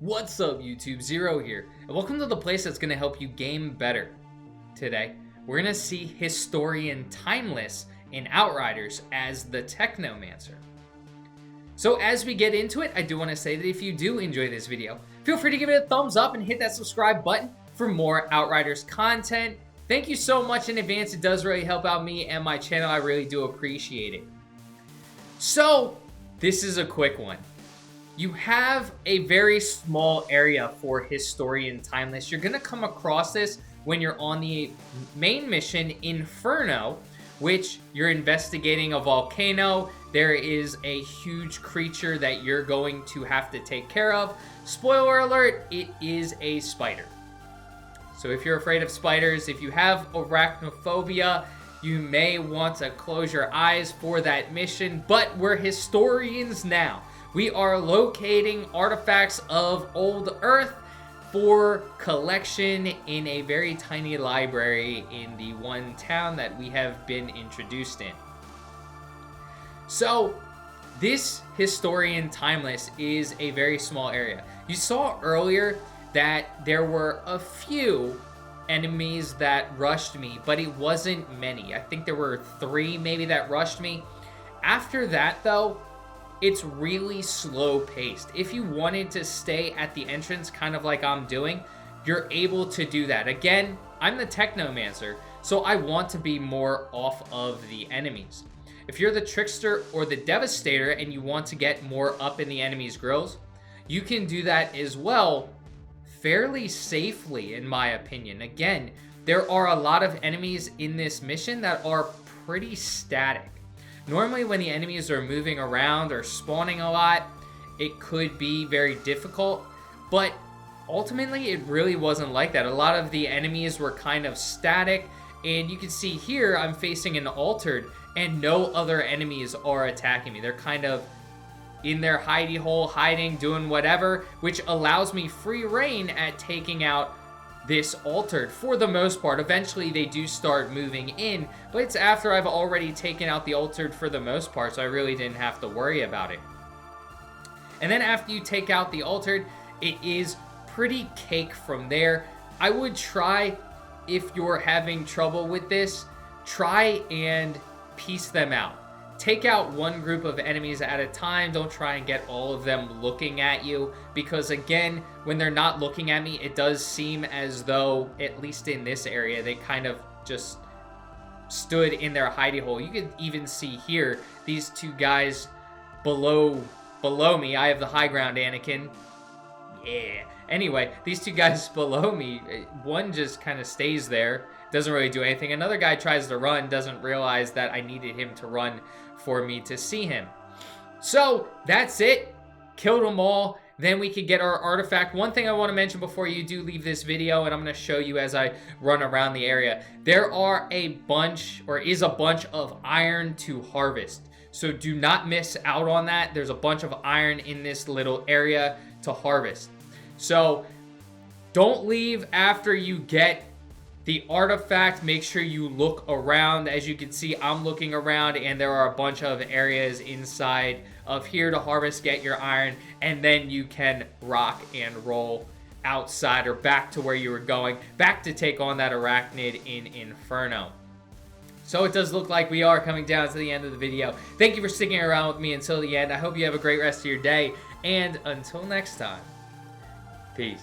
What's up YouTube, Zero here, and welcome to the place that's going to help you game better. Today, we're going to see Historian Timeless in Outriders as the Technomancer. So as we get into it, I do want to say that if you do enjoy this video, feel free to give it a thumbs up and hit that subscribe button for more Outriders content. Thank you so much in advance, it does really help out me and my channel, I really do appreciate it. So, this is a quick one. You have a very small area for Historian Timeless. You're going to come across this when you're on the main mission, Inferno, which you're investigating a volcano. There is a huge creature that you're going to have to take care of. Spoiler alert, it is a spider. So if you're afraid of spiders, if you have arachnophobia, you may want to close your eyes for that mission, but we're historians now. We are locating artifacts of old Earth for collection in a very tiny library in the one town that we have been introduced in. So, this Historian Timeless is a very small area. You saw earlier that there were a few enemies that rushed me, but it wasn't many. I think there were 3 maybe that rushed me. After that though, it's really slow paced. If you wanted to stay at the entrance, kind of like I'm doing, you're able to do that. Again, I'm the Technomancer, so I want to be more off of the enemies. If you're the Trickster or the Devastator and you want to get more up in the enemy's grills, you can do that as well, fairly safely in my opinion. Again, there are a lot of enemies in this mission that are pretty static. Normally when the enemies are moving around or spawning a lot, it could be very difficult, but ultimately it really wasn't like that. A lot of the enemies were kind of static, and you can see here I'm facing an Altered and no other enemies are attacking me. They're kind of in their hidey hole, hiding, doing whatever, which allows me free reign at taking out this Altered for the most part. Eventually they do start moving in, but it's after I've already taken out the Altered for the most part, so I really didn't have to worry about it. And then after you take out the Altered, it is pretty cake from there. I would try, if you're having trouble with this, try and piece them out. Take out one group of enemies at a time. Don't try and get all of them looking at you, because again, when they're not looking at me, it does seem as though, at least in this area, they kind of just stood in their hidey hole. You can even see here, these 2 guys below me. I have the high ground, Anakin. Yeah. Anyway, these 2 guys below me, one just kind of stays there, doesn't really do anything. Another guy tries to run, doesn't realize that I needed him to run for me to see him. So that's it. Killed them all. Then we could get our artifact. One thing I want to mention before you do leave this video, and I'm going to show you as I run around the area, there are a bunch, or is a bunch of iron to harvest. So do not miss out on that. There's a bunch of iron in this little area to harvest. So don't leave after you get the artifact. Make sure you look around. As you can see, I'm looking around and there are a bunch of areas inside of here to harvest, get your iron, and then you can rock and roll outside or back to where you were going, back to take on that arachnid in Inferno. So it does look like we are coming down to the end of the video. Thank you for sticking around with me until the end. I hope you have a great rest of your day, and until next time, peace.